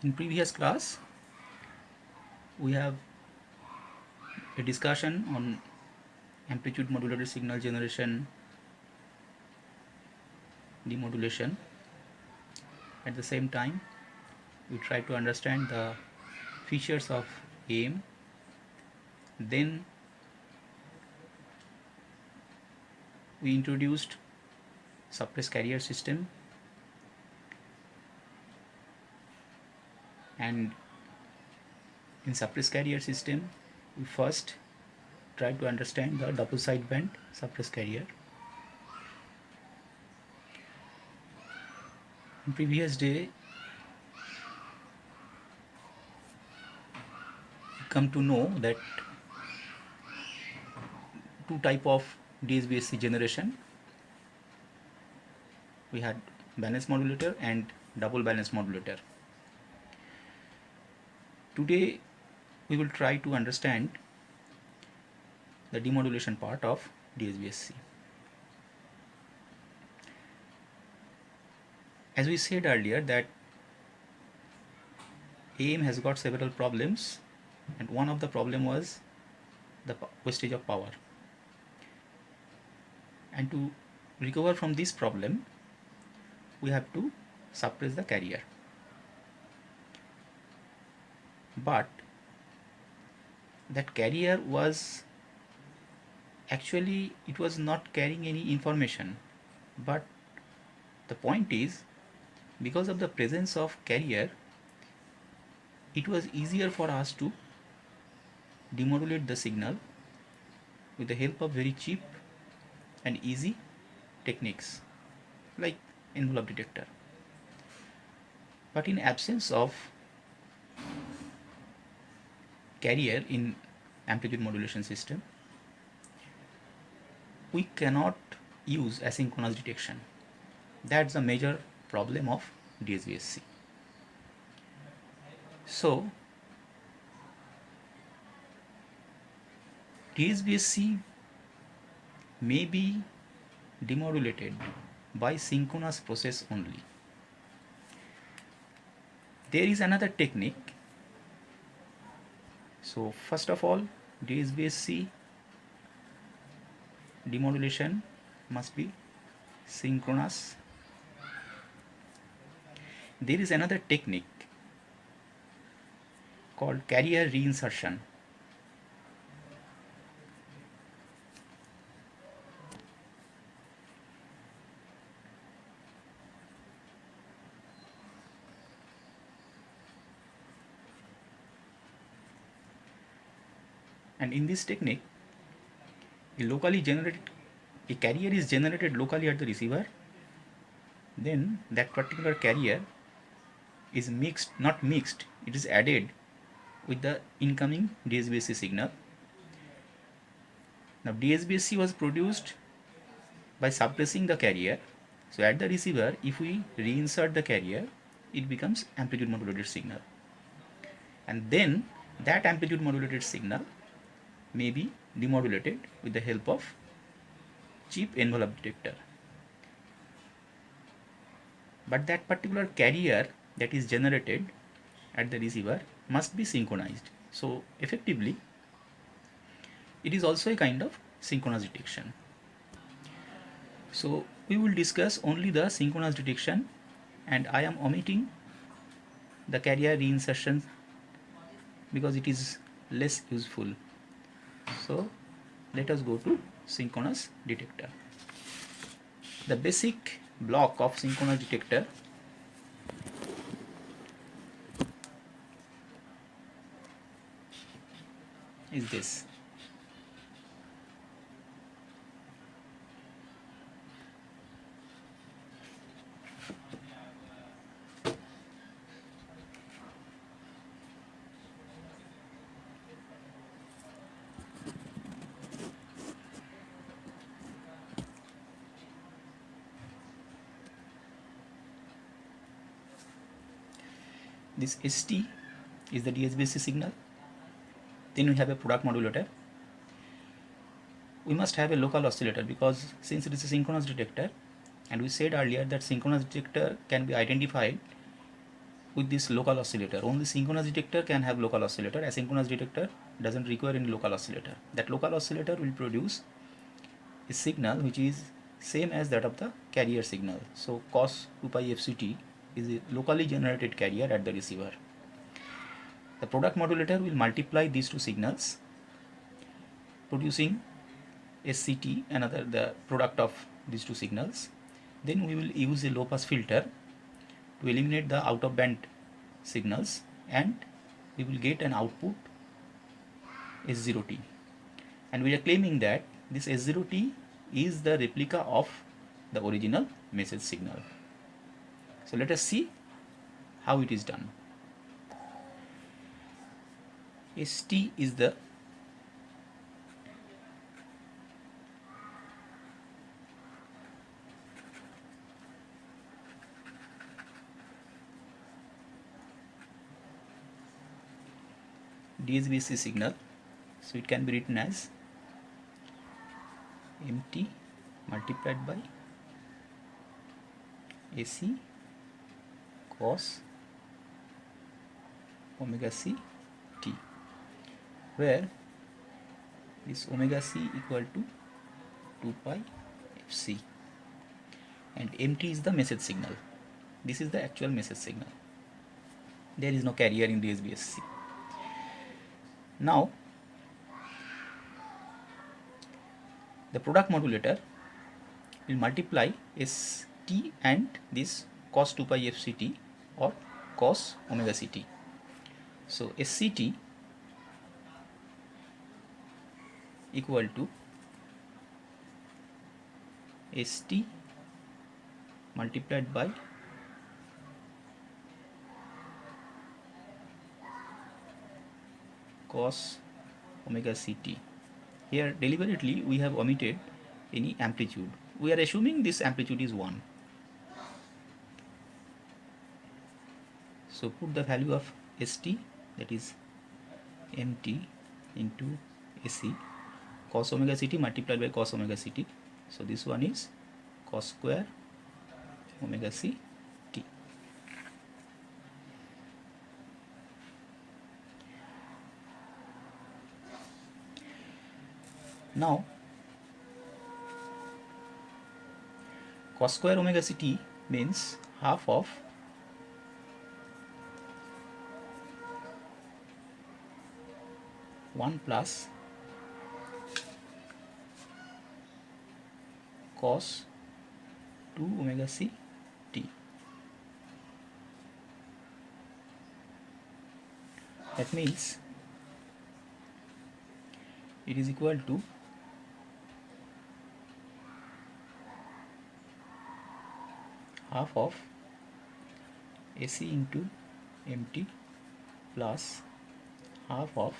In previous class, we have a discussion on amplitude modulated signal generation demodulation. At the same time, we try to understand the features of AM. Then we introduced suppressed carrier system, and in suppressed carrier system we first try to understand the double sideband suppressed carrier. In previous day, we come to know that two type of DSBSC generation. We had balance modulator and double balance modulator. Today we will try to understand the demodulation part of DSBSC. As we said earlier that AM has got several problems, and one of the problem was the wastage of power. And to recover from this problem, we have to suppress the carrier. But that carrier was actually, it was not carrying any information. But the point is, because of the presence of carrier, it was easier for us to demodulate the signal with the help of very cheap and easy techniques like envelope detector. But in absence of carrier in amplitude modulation system, we cannot use asynchronous detection. That's the major problem of DSBSC. So DSBSC may be demodulated by synchronous process only. There is another technique. So first of all, DSBSC demodulation must be synchronous. There is another technique called carrier reinsertion. And in this technique, a carrier is generated locally at the receiver. Then that particular carrier is not mixed, it is added with the incoming DSBSC signal. Now DSBSC was produced by suppressing the carrier. So at the receiver, if we reinsert the carrier, it becomes amplitude modulated signal. And then that amplitude modulated signal may be demodulated with the help of cheap envelope detector. But that particular carrier that is generated at the receiver must be synchronized. So effectively, it is also a kind of synchronous detection. So we will discuss only the synchronous detection, and I am omitting the carrier reinsertion because it is less useful. So let us go to synchronous detector. The basic block of synchronous detector is this. This ST is the DSBC signal. Then we have a product modulator. We must have a local oscillator because since it is a synchronous detector, and we said earlier that synchronous detector can be identified with this local oscillator. Only synchronous detector can have local oscillator. Asynchronous detector doesn't require any local oscillator. That local oscillator will produce a signal which is same as that of the carrier signal. So cos 2 pi fct is a locally generated carrier at the receiver. The product modulator will multiply these two signals, producing SCT, another the product of these two signals. Then we will use a low pass filter to eliminate the out of band signals, and we will get an output S0T. And we are claiming that this S0T is the replica of the original message signal. So let us see how it is done. ST is the DSBC signal, so it can be written as MT multiplied by AC cos omega c t, where this omega c equal to 2 pi fc and MT is the message signal. This is the actual message signal. There is no carrier in DSBC. Now the product modulator will multiply ST and this cos 2 pi fct or cos omega ct. So SCT equal to ST multiplied by cos omega ct. Here deliberately we have omitted any amplitude. We are assuming this amplitude is 1. So put the value of ST, that is MT into AC cos omega ct multiplied by cos omega ct. So this one is cos square omega c t. Now cos square omega ct means half of one plus cos 2 omega c t. That means it is equal to half of AC into MT plus half of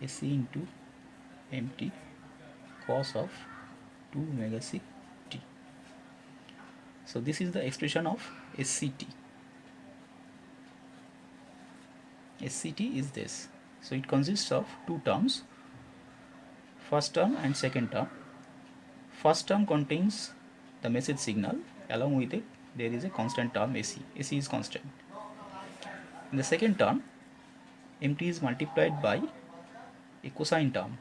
AC into MT cos of 2 omega c t. So this is the expression of SCT. SCT is this. So it consists of two terms, first term and second term. First term contains the message signal, along with it there is a constant term AC. AC is constant. In the second term, MT is multiplied by a cosine term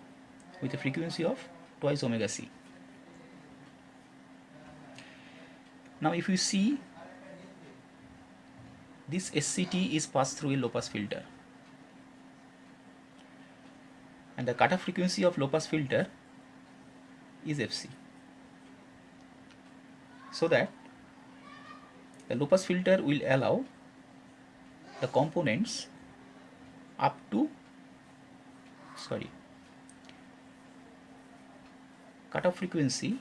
with a frequency of twice omega c. Now if you see, this SCT is passed through a low pass filter, and the cutoff frequency of low pass filter is FC, so that the low pass filter will allow the components up to cutoff frequency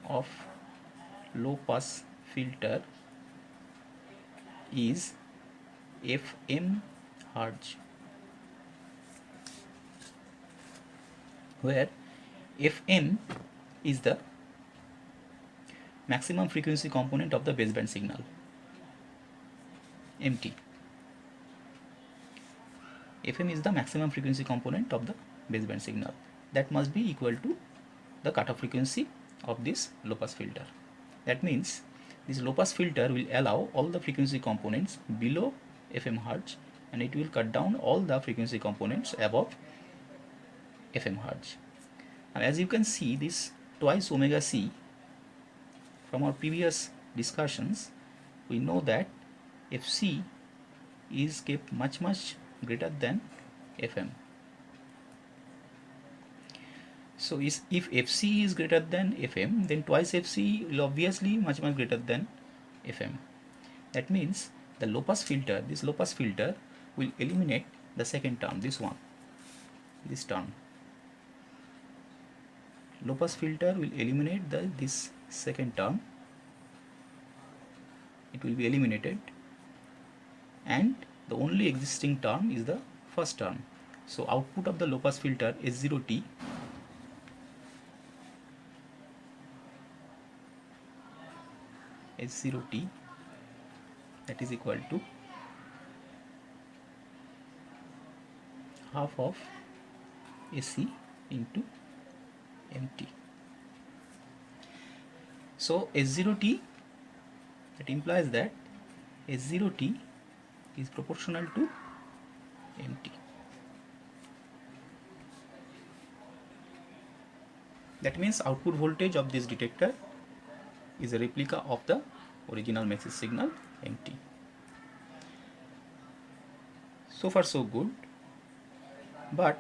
of low pass filter is FM Hertz, where FM is the maximum frequency component of the baseband signal. MT. FM is the maximum frequency component of the baseband signal. That must be equal to the cutoff frequency of this low pass filter. That means this low pass filter will allow all the frequency components below FM hertz, and it will cut down all the frequency components above FM hertz. And as you can see, this twice omega c, from our previous discussions, we know that Fc is kept much greater than Fm. So if Fc is greater than Fm, then twice Fc will obviously much greater than Fm. That means the low pass filter, this low pass filter will eliminate the second term, this one, this term. Low pass filter will eliminate this second term. It will be eliminated, and the only existing term is the first term. So output of the low pass filter is S0t S0t, that is equal to half of AC into MT. So S0t, that implies that S0t is proportional to MT. That means output voltage of this detector is a replica of the original message signal MT. So far so good, but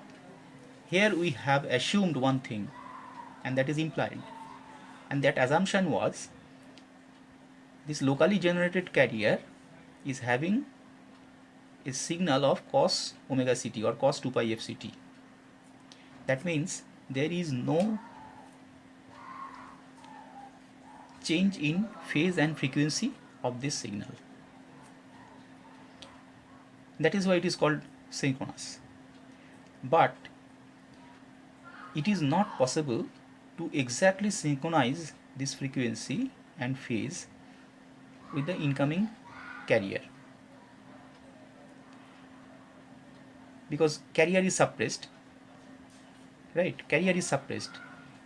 here we have assumed one thing, and that is implied, and that assumption was this locally generated carrier is having a signal of cos omega ct or cos 2 pi fct. That means there is no change in phase and frequency of this signal. That is why it is called synchronous. But it is not possible to exactly synchronize this frequency and phase with the incoming carrier, because carrier is suppressed, right? Carrier is suppressed,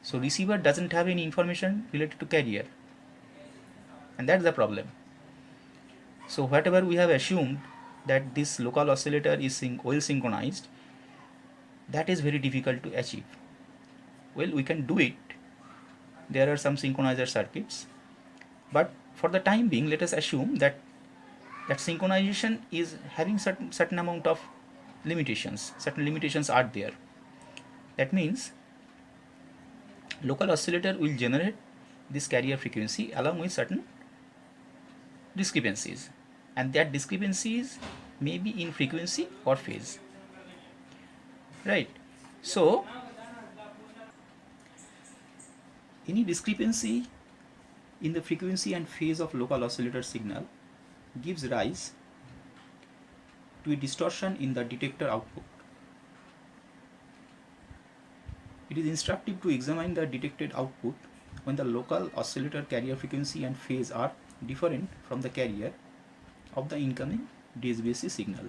so receiver doesn't have any information related to carrier, and that's the problem. So whatever we have assumed that this local oscillator is well synchronized, that is very difficult to achieve. Well, we can do it. There are some synchronizer circuits, but for the time being, let us assume that synchronization is having certain amount of limitations. Certain limitations are there. That means local oscillator will generate this carrier frequency along with certain discrepancies, and that discrepancies may be in frequency or phase, right? So any discrepancy in the frequency and phase of local oscillator signal gives rise to a distortion in the detector output. It is instructive to examine the detected output when the local oscillator carrier frequency and phase are different from the carrier of the incoming DSBC signal.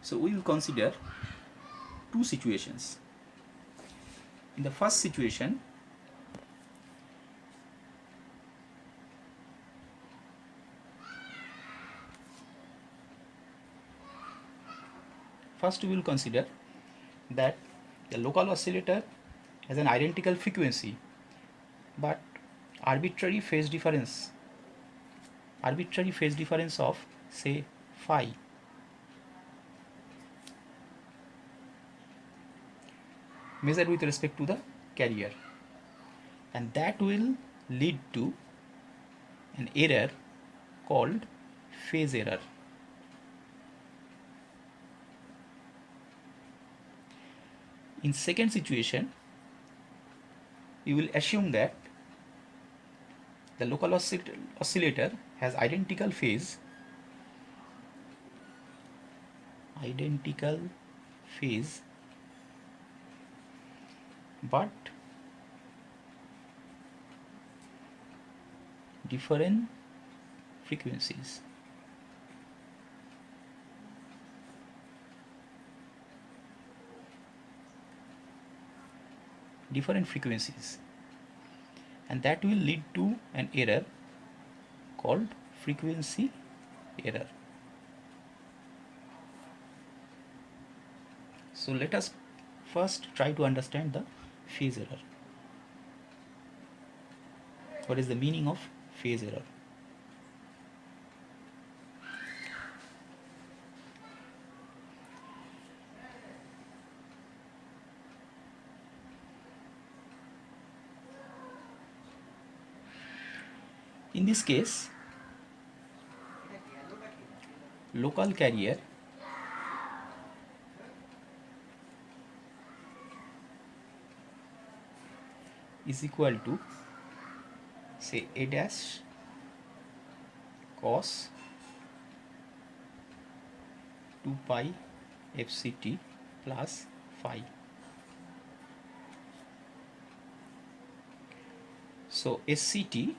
So we will consider two situations. In the first situation, first we will consider that the local oscillator has an identical frequency but arbitrary phase difference of say phi. Measured with respect to the carrier, and that will lead to an error called phase error. In second situation, we will assume that the local oscillator has identical phase but different frequencies. different frequencies, and that will lead to an error called frequency error. So let us first try to understand the phase error. What is the meaning of phase error? In this case, local carrier is equal to, say, a dash cos 2 pi fct plus phi. So SCT,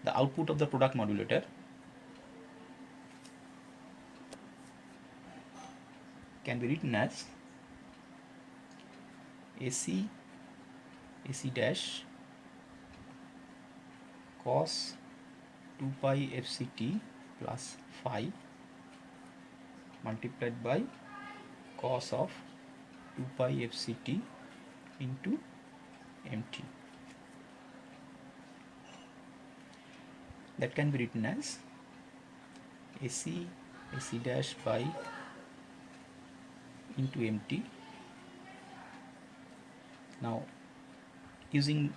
the output of the product modulator, can be written as AC dash cos 2 pi fct plus phi multiplied by cos of 2 pi fct into mt. That can be written as AC dash pi into mt. Now, using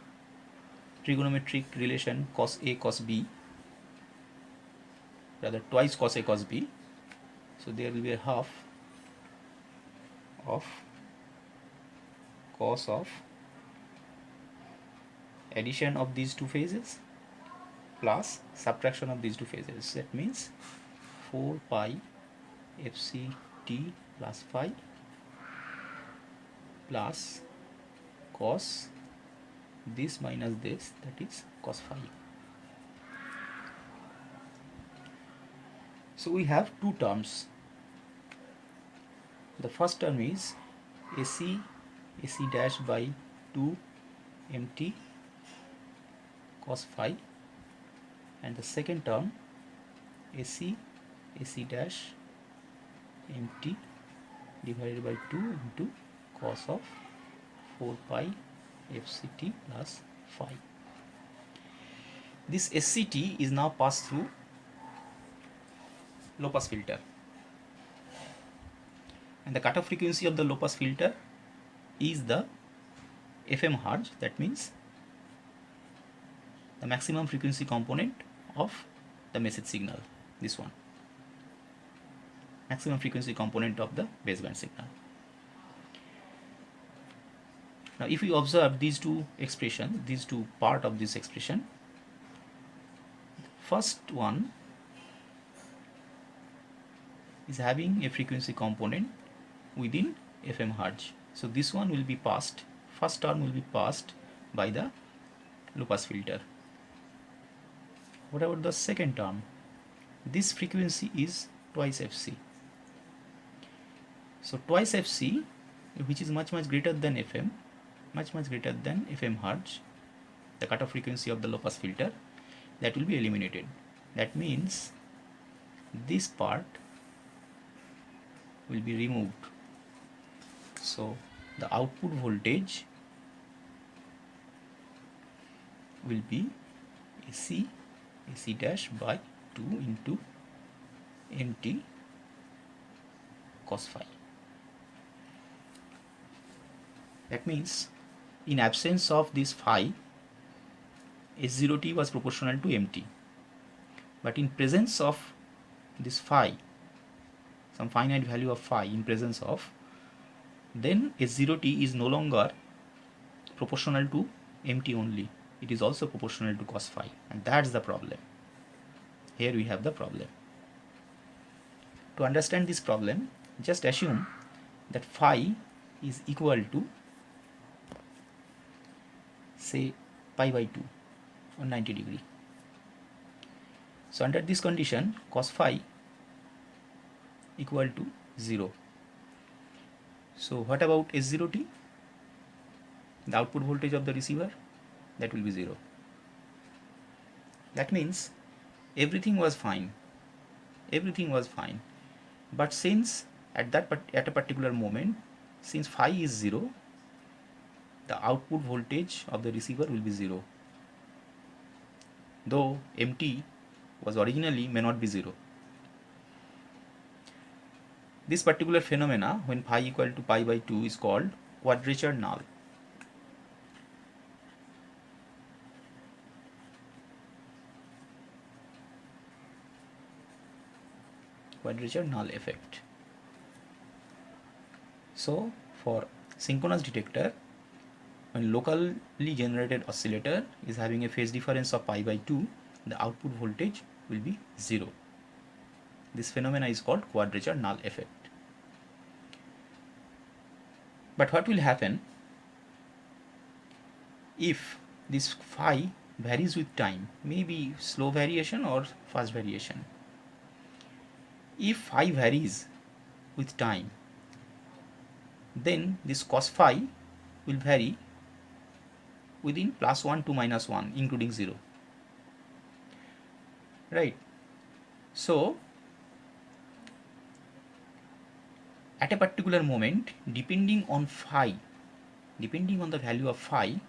trigonometric relation cos A cos B, rather twice cos A cos B, so there will be a half of cos of addition of these two phases plus subtraction of these two phases. That means 4 pi fct plus phi plus cos this minus this, that is cos phi. So we have two terms. The first term is AC dash by 2 mt cos phi, and the second term AC dash mt divided by 2 into cos of 4 pi fct plus phi. This SCT is now passed through low pass filter, and the cutoff frequency of the low pass filter is the FM hertz. That means the maximum frequency component of the message signal, this one, maximum frequency component of the baseband signal. Now if we observe these two expressions, these two part of this expression, first one is having a frequency component within FM hertz. So this one will be passed, first term will be passed by the low pass filter. What about the second term? This frequency is twice Fc. So twice Fc, which is much greater than FM, much greater than FM hertz, the cutoff frequency of the low pass filter, that will be eliminated. That means this part will be removed. So the output voltage will be AC dash by 2 into mt cos phi. That means in absence of this phi, S0t was proportional to mt, but in presence of this phi, some finite value of phi in presence of, then S0t is no longer proportional to mt only, it is also proportional to cos phi, and that's the problem. Here we have the problem. To understand this problem, just assume that phi is equal to, say, pi by 2 or 90 degree. So under this condition, cos phi equal to 0. So what about S0T? The output voltage of the receiver, that will be 0. That means everything was fine. Everything was fine. But since at a particular moment, since phi is 0, the output voltage of the receiver will be 0. Though MT was originally may not be 0. This particular phenomena, when phi equal to pi by 2, is called quadrature null. Quadrature null effect. So for synchronous detector, when locally generated oscillator is having a phase difference of pi by 2, the output voltage will be 0. This phenomena is called quadrature null effect. But what will happen if this phi varies with time, maybe slow variation or fast variation? If phi varies with time, then this cos phi will vary within +1 to -1, including 0. Right? So at a particular moment, depending on the value of phi,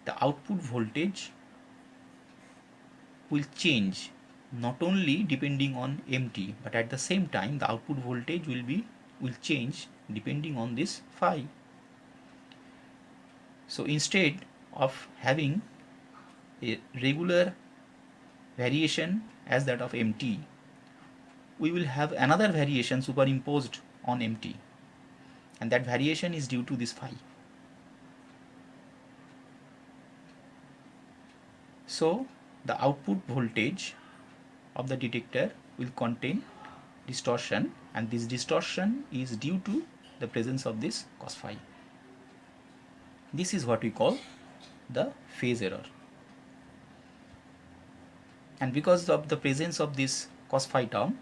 the output voltage will change, not only depending on MT, but at the same time the output voltage will change depending on this phi. So instead of having a regular variation as that of MT, we will have another variation superimposed on MT, and that variation is due to this phi. So the output voltage of the detector will contain distortion, and this distortion is due to the presence of this cos phi. This is what we call the phase error. And because of the presence of this cos phi term,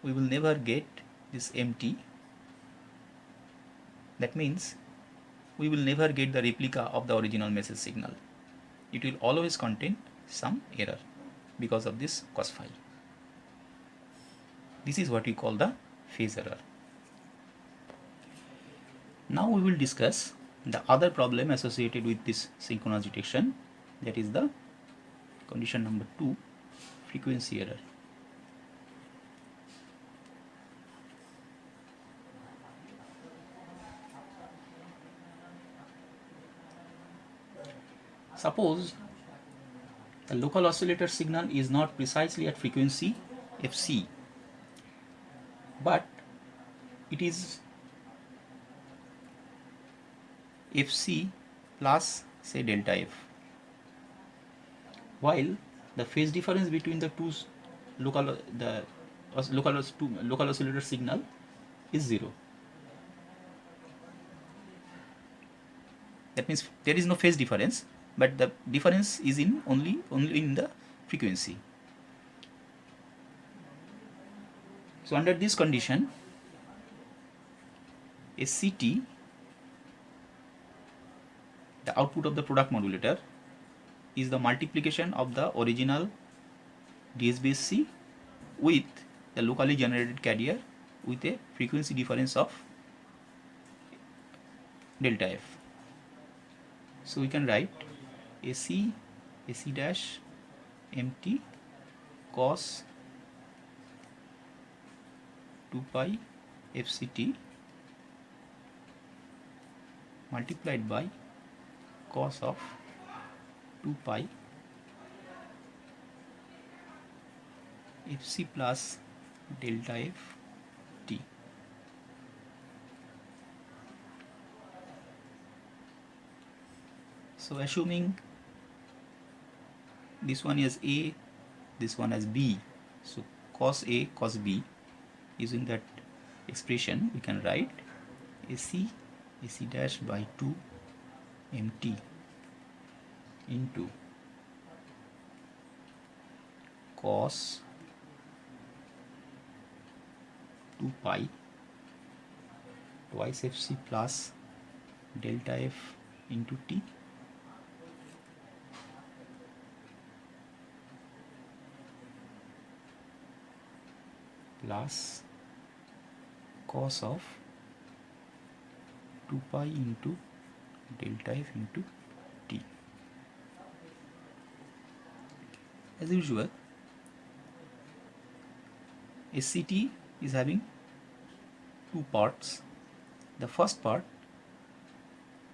we will never get this MT. That means we will never get the replica of the original message signal. It will always contain some error because of this cos phi. This is what we call the phase error. Now we will discuss the other problem associated with this synchronous detection, that is the condition number 2, frequency error. Suppose the local oscillator signal is not precisely at frequency Fc, but it is Fc plus say delta f, while the phase difference between the two local oscillator signal is 0. That means there is no phase difference, but the difference is in only in the frequency. So under this condition, SCT, the output of the product modulator, is the multiplication of the original DSB-SC with the locally generated carrier with a frequency difference of delta f. So we can write AC dash MT cos 2 pi FCT multiplied by cos of 2 pi Fc plus delta f t. So assuming this one is A, this one as B, so cos A cos B, using that expression we can write AC dash by 2 MT into cos 2 pi twice fc plus delta f into t plus cos of 2 pi into delta f into t. As usual, SCT is having two parts. The first part,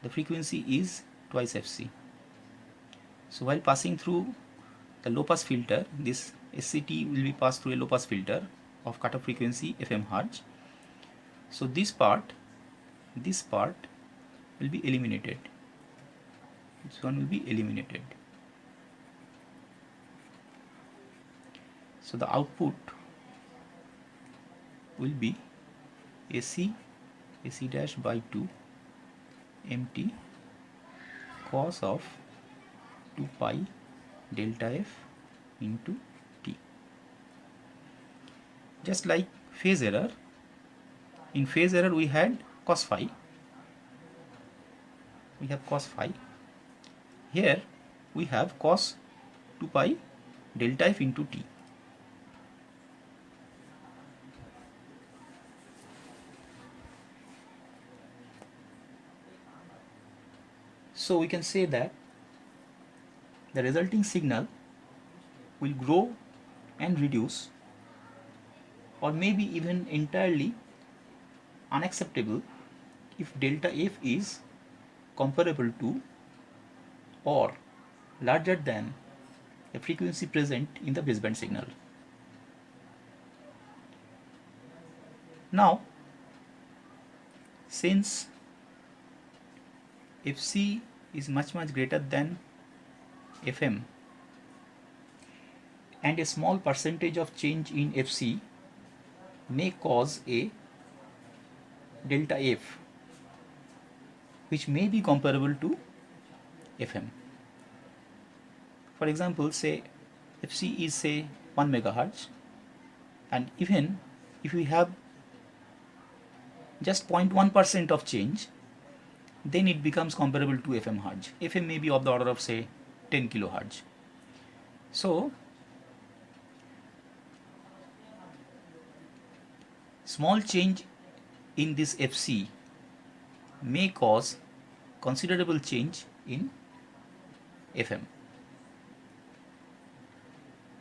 the frequency is twice fc. So while passing through the low pass filter, this SCT will be passed through a low pass filter of cutoff frequency FM Hertz. So this part will be eliminated. This one will be eliminated. So the output will be AC dash by 2 mt cos of 2 pi delta f into t. Just like phase error, in phase error we had cos phi. We have cos phi. Here we have cos 2 pi delta f into t. So we can say that the resulting signal will grow and reduce, or maybe even entirely unacceptable if delta f is comparable to or larger than the frequency present in the baseband signal. Now, since Fc is much greater than Fm, and a small percentage of change in Fc may cause a delta F which may be comparable to Fm. For example, say Fc is say 1 megahertz, and even if we have just 0.1% of change, then it becomes comparable to FM Hertz. FM may be of the order of say 10 kilohertz. So small change in this Fc may cause considerable change in FM.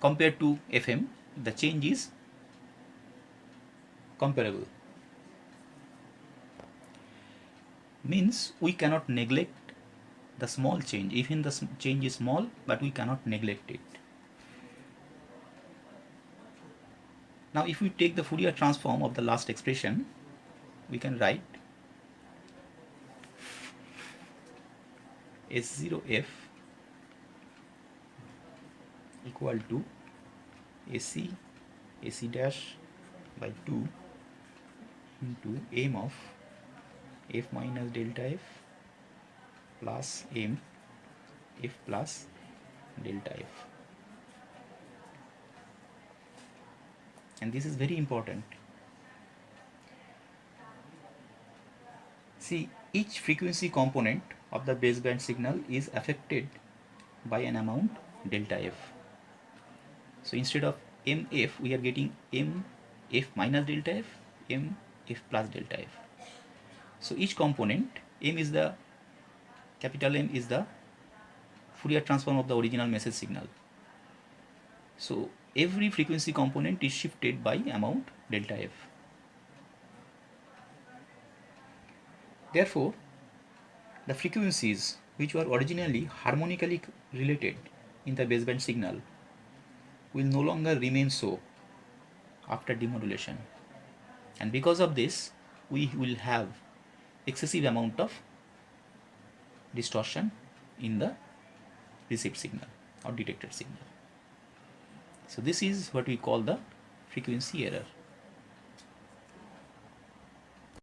Compared to FM, the change is comparable. Means we cannot neglect the small change. Even the change is small, but we cannot neglect it. Now if we take the Fourier transform of the last expression, we can write S0f equal to AC dash by 2 into m of f minus delta f plus m f plus delta f. And this is very important. See, each frequency component of the baseband signal is affected by an amount delta f. So instead of mf, we are getting mf minus delta f, mf plus delta f. So each component, capital M is the Fourier transform of the original message signal. So every frequency component is shifted by amount delta f. Therefore, the frequencies which were originally harmonically related in the baseband signal will no longer remain so after demodulation, and because of this we will have excessive amount of distortion in the received signal or detected signal. So this is what we call the frequency error.